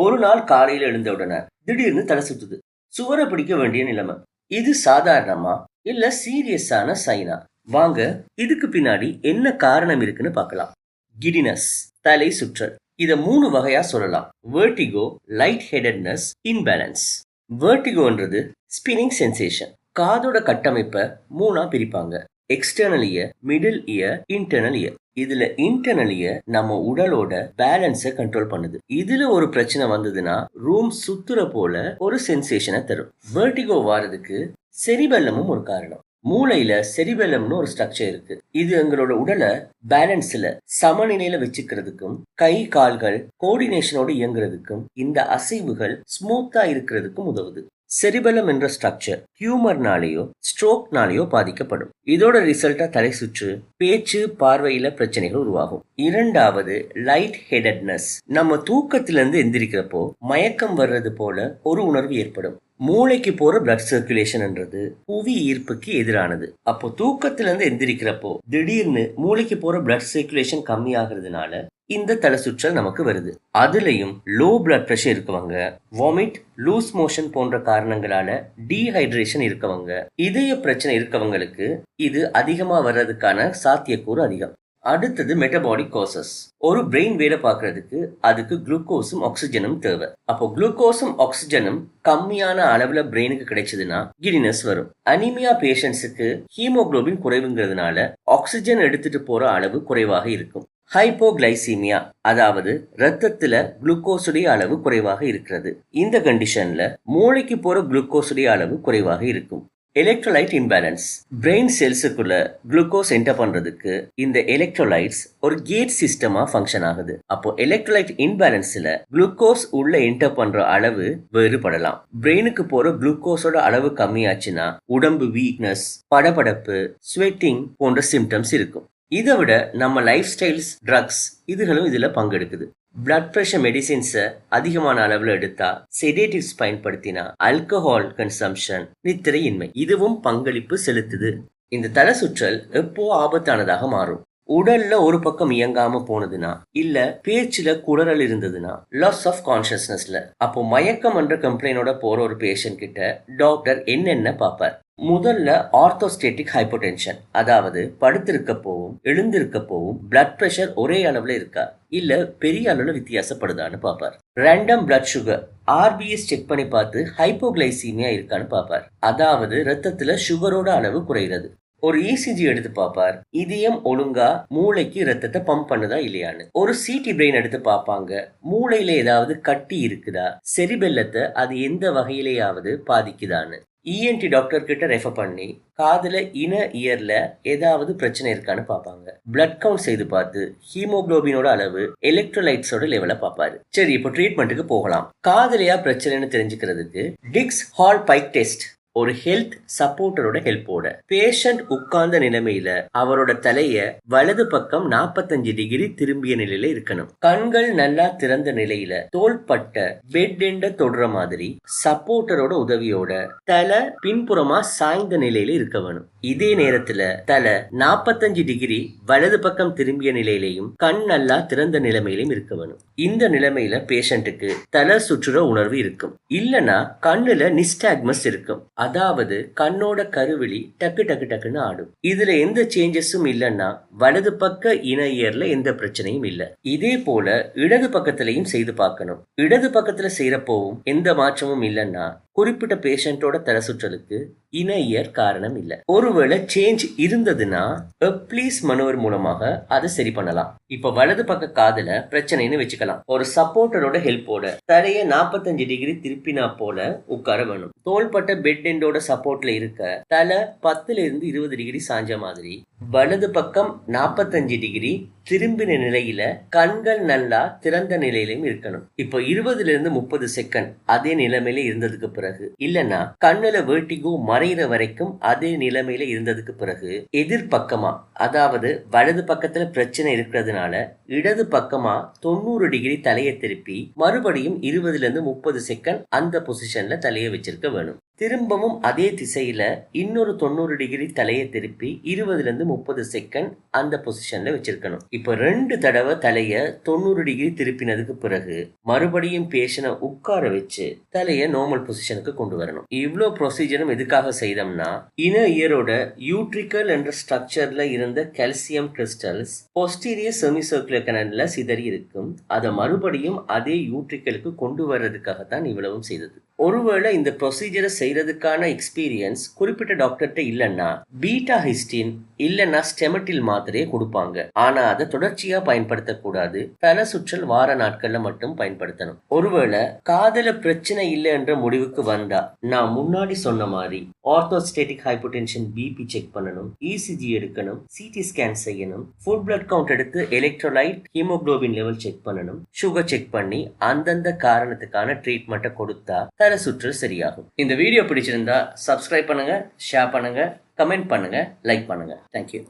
ஒரு நாள் காலையில எழுந்த உடனே திடீர்னு தலை சுத்துது. சுவரை பிடிக்க வேண்டிய நிலைமை. இது சாதாரணமா இல்ல சீரியஸான சைனா? வாங்க இதுக்கு பின்னாடி என்ன காரணம் இருக்குன்னு பார்க்கலாம். கிடினஸ், தலை சுற்றல். இத 3 வகையா சொல்லலாம். Vertigo, light headedness, imbalance. வெர்டிகோன்றது ஸ்பின்னிங் சென்சேஷன். காதோட கட்டமைப்பை 3ஆ பிரிப்பாங்க. External ear, middle ear, internal ear. இதுல இன்டர்னல் இயர் நம்ம உடலோட பேலன்ஸை கண்ட்ரோல் பண்ணுது. இதுல ஒரு பிரச்சனை வந்ததுன்னா ரூம் சுத்துற போல ஒரு சென்சேஷனை தரும். வெர்டிகோ வாரதுக்கு செரிபெல்லமும் ஒரு காரணம். மூளையில செரிபெல்லம்னு ஒரு ஸ்ட்ரக்சர் இருக்கு. இது எங்களோட உடலை பேலன்ஸ்ல சமநிலையில வச்சுக்கிறதுக்கும் கை கால்கள் கோஆர்டினேஷனோட இயங்குறதுக்கும் இந்த அசைவுகள் ஸ்மூத்தா இருக்கிறதுக்கும் உதவுது. செரிபெல்லம் என்ற ஸ்ட்ரக்சர் ஹியூமர்னாலேயோ ஸ்ட்ரோக்னாலேயோ பாதிக்கப்படும். இதோட ரிசல்ட்டா தலை சுற்று, பேச்சு, பார்வையில பிரச்சனைகள் உருவாகும். இரண்டாவது லைட் ஹெடட்னஸ். நம்ம தூக்கத்திலிருந்து எந்திரிக்கிறப்போ மயக்கம் வர்றது போல ஒரு உணர்வு ஏற்படும். மூளைக்கு போற பிளட் சர்க்குலேஷன்ன்றது புவி ஈர்ப்புக்கு எதிரானது. அப்போ தூக்கத்துல இருந்து எந்திரிக்கிறப்போ திடீர்னு மூளைக்கு போற பிளட் சர்க்குலேஷன் கம்மி ஆகுறதுனால இந்த தலை சுற்றல் நமக்கு வருது. அதுலயும் லோ பிளட் பிரஷர் இருக்கவங்க, வாமிட், லூஸ் மோஷன் போன்ற காரணங்களால டீஹைட்ரேஷன் இருக்கவங்க, இதய பிரச்சனை இருக்கவங்களுக்கு இது அதிகமா வர்றதுக்கான சாத்தியக்கூறு அதிகம். அடுத்தது மெட்டபாலிக் காசஸ். ஒரு பிரெயின் வேலை பார்க்கறதுக்கு அதுக்கு குளுக்கோஸும் ஆக்சிஜனும் தேவை. அப்போ குளுக்கோஸும் ஆக்சிஜனும் கம்மியான அளவுல பிரெயினுக்கு கிடைச்சதுன்னா கிடினஸ் வரும். அனிமியா பேஷண்ட்ஸுக்கு ஹீமோகுளோபின் குறைவுங்கிறதுனால ஆக்சிஜன் எடுத்துட்டு போற அளவு குறைவாக இருக்கும். ஹைப்போகிளைசீமியா, அதாவது ரத்தத்துல குளுக்கோஸுடைய அளவு குறைவாக இருக்கிறது. இந்த கண்டிஷன்ல மூளைக்கு போற குளுக்கோஸுடைய அளவு குறைவாக இருக்கும். Electrolyte imbalance. பிரெயின் செல்ஸுக்குள்ள குளுக்கோஸ் என்டர் பண்றதுக்கு இந்த எலக்ட்ரோலைட்ஸ் ஒரு கேட் சிஸ்டமா ஃபங்க்ஷன் ஆகுது. அப்போ எலக்ட்ரோலைட் இம்பேலன்ஸ்ல குளுக்கோஸ் உள்ள என்டர் பண்ற அளவு வேறுபடலாம். பிரெயினுக்கு போற குளுக்கோஸோட அளவு கம்மியாச்சுன்னா உடம்பு வீக்னஸ், படபடப்பு, ஸ்வெட்டிங் போன்ற சிம்டம்ஸ் இருக்கும். இதை விட நம்ம லைஃப் ஸ்டைல்ஸ், ட்ரக்ஸ் இதுகளும் இதுல பங்கெடுக்குது. பிளட் பிரஷர் மெடிசின்ஸை அதிகமான அளவில் எடுத்தா, செடேட்டிவ்ஸ் பயன்படுத்தினா, ஆல்கஹால் கன்சம்ஷன், நித்திரையின்மை இதுவும் பங்களிப்பு செலுத்துது. இந்த தலை சுற்றல் எப்போ ஆபத்தானதாக மாறும்? உடல்ல ஒரு பக்கம் இயங்காம போனதுன்னா, இல்ல பேச்சுல குளறல் இருந்ததுன்னா, லாஸ் ஆஃப் கான்சியஸ்னஸ்ல. அப்போ மயக்கம் என்ற கம்ப்ளைண்டோட போற ஒரு பேஷண்ட் கிட்ட டாக்டர் என்னென்ன பார்ப்பார்? முதல்ல ஆர்த்தோஸ்டேட்டிக் ஹைப்போடென்ஷன், அதாவது படுத்திருக்க போவும் எழுந்திருக்க போவும் பிளட் பிரஷர் ஒரே அளவுல இருக்கா இல்ல பெரிய அளவுல வித்தியாசப்படுதான்னு பார்ப்பார். Random blood sugar, RPS check பண்ணி பார்த்து ஹைப்போகிளைசீமியா இருக்கான்னு பார்ப்பார். அதாவது ரத்தத்துல சுகரோட அளவு குறைகிறது. ஒரு இசிஜி எடுத்து பார்ப்பார், இதயம் ஒழுங்கா மூளைக்கு ரத்தத்தை பம்ப் பண்ணுதா இல்லையான்னு. ஒரு சிடி பிரெயின் எடுத்து பார்ப்பாங்க, மூளையில ஏதாவது கட்டி இருக்குதா, செரிபெல்லத்தை அது எந்த வகையிலேயாவது பாதிக்குதான்னு. இஎன்டி டாக்டர் கிட்ட ரெஃபர் பண்ணி காதுல இயர்ல ஏதாவது பிரச்சனை இருக்கான்னு பார்ப்பாங்க. பிளட் கவுண்ட் செய்து பார்த்து ஹீமோகுளோபினோட அளவு, எலக்ட்ரோலைட்ஸோட லெவலை பார்ப்பாரு. சரி, இப்போ ட்ரீட்மெண்ட்டுக்கு போகலாம். காதுலையா பிரச்சனைன்னு தெரிஞ்சுக்கிறதுக்கு டிக்ஸ் ஹால் பைக் டெஸ்ட் ஒரு ஹெல்த் சப்போர்ட்டரோட ஹெல்ப்போட பேஷண்ட் உட்கார்ந்த நிலைமையில அவரோட தலைய வலது பக்கம் 45 டிகிரி திரும்பிய நிலையில இருக்கணும். கண்கள் நல்லா திறந்த நிலையில தோள்பட்ட பெட் எண்ட தொடுற மாதிரி சப்போர்ட்டரோட உதவியோட தலை பின்புறமா சாய்ந்த நிலையில இருக்க வேணும். இதே நேரத்துல தலை 45 டிகிரி வலது பக்கம் திரும்பிய நிலையிலையும் கண் நல்லா திறந்த நிலைமையிலும் இருக்க வேணும். இந்த நிலைமையில பேஷண்ட்டுக்கு தலை சுற்றுற உணர்வு இருக்கும். இல்லனா கண்ணுல நிஸ்டாக்மஸ் இருக்கும், அதாவது கண்ணோட கருவிழி டக்கு டக்கு டக்குன்னு ஆடும். இதுல எந்த சேஞ்சஸும் இல்லைன்னா வலது பக்க இயர்ல எந்த பிரச்சனையும் இல்லை. இதே போல இடது பக்கத்திலையும் செய்து பார்க்கணும். இடது பக்கத்துல செய்யறப்போவும் எந்த மாற்றமும் இல்லைன்னா குறிப்பிட்ட பேஷண்டோட தலை சுற்றலுக்கு இயர் காரணம் இல்லை. ஒருவேளை சேஞ்ச் இருந்ததுன்னா ப்ளீஸ் மனோவர் மூலமாக அதை சரி பண்ணலாம். இப்ப வலது பக்க காதுல பிரச்சனைன்னு வச்சுக்கலாம். ஒரு சப்போர்ட்டரோட ஹெல்ப்போட தலைய 45 டிகிரி திருப்பினா போல உட்கார வேணும். தோள்பட்ட பெட் எண்டோட சப்போர்ட்ல இருக்க தலை 10 இருந்து 20 டிகிரி சாஞ்ச மாதிரி வலது பக்கம் 45 டிகிரி திரும்பின நிலையில கண்கள் நல்லா திறந்த நிலையிலும் இருக்கணும். இப்போ 20 இருந்து 30 செகண்ட் அதே நிலைமையில இருந்ததுக்கு பிறகு, இல்லனா கண்ணுல வெர்டிகோ மறைகிற வரைக்கும் அதே நிலைமையில இருந்ததுக்கு பிறகு எதிர்பக்கமா, அதாவது வலது பக்கத்துல பிரச்சனை இருக்கிறதுனால இடது பக்கமா 90 டிகிரி தலையை திருப்பி மறுபடியும் 20 இருந்து 30 செகண்ட் அந்த பொசிஷன்ல தலையை வச்சிருக்க வேணும். திரும்பவும் அதே திசையில இன்னொரு 90 டிகிரி தலையை திருப்பி 20ல இருந்து 30 செகண்ட் அந்த பொசிஷன்ல வச்சிருக்கணும். இப்ப 2 தடவை தலைய 90 டிகிரி திருப்பினதுக்கு பிறகு மறுபடியும் பேஷண்ட உட்கார வச்சு தலைய நார்மல் பொசிஷனுக்கு கொண்டு வரணும். இவ்ளோ ப்ரொசீஜரும் எதுக்காக செய்தோம்னா, இன்னர் இயரோட யூட்ரிக்கல் என்ற ஸ்ட்ரக்சர்ல இருந்த calcium crystals posterior semi circular கனல்ல சிதறி இருக்கும். அதை மறுபடியும் அதே யூட்ரிக்கலுக்கு கொண்டு வர்றதுக்காகத்தான் இவ்வளவும் செய்தது. ஒருவேளை இந்த ப்ரொசீஜரை செய்யறதுக்கான எக்ஸ்பீரியன்ஸ் குறிப்பிட்ட டாக்டர்கிட்ட இல்லைன்னா பீட்டா ஹிஸ்டின் இல்லைன்னா ஸ்டெமட்டில் மாத்திரையை கொடுப்பாங்க. ஆனா அதை தொடர்ச்சியா பயன்படுத்தக்கூடாது. தலை சுற்றல் வார நாட்கள்ல மட்டும் பயன்படுத்தணும். ஒருவேளை காதல பிரச்சனை இல்லை என்ற முடிவுக்கு வந்தா நான் முன்னாடி சொன்ன மாதிரி ஆர்த்தோஸ்டேட்டிக் ஹைப்போடென்ஷன் பிபி செக் பண்ணணும், இசிஜி எடுக்கணும், சிடி ஸ்கேன் செய்யணும், ஃபுட் பிளட் கவுண்ட் எடுத்து எலக்ட்ரோலைட் ஹீமோகுளோபின் லெவல் செக் பண்ணணும், சுகர் செக் பண்ணி அந்தந்த காரணத்துக்கான ட்ரீட்மெண்ட்டை கொடுத்தா தலை சுற்றல் சரியாகும். இந்த வீடியோ பிடிச்சிருந்தா சப்ஸ்கிரைப் பண்ணுங்க, ஷேர் பண்ணுங்க, கமெண்ட் பண்ணுங்க, லைக் பண்ணுங்க. தேங்க்யூ.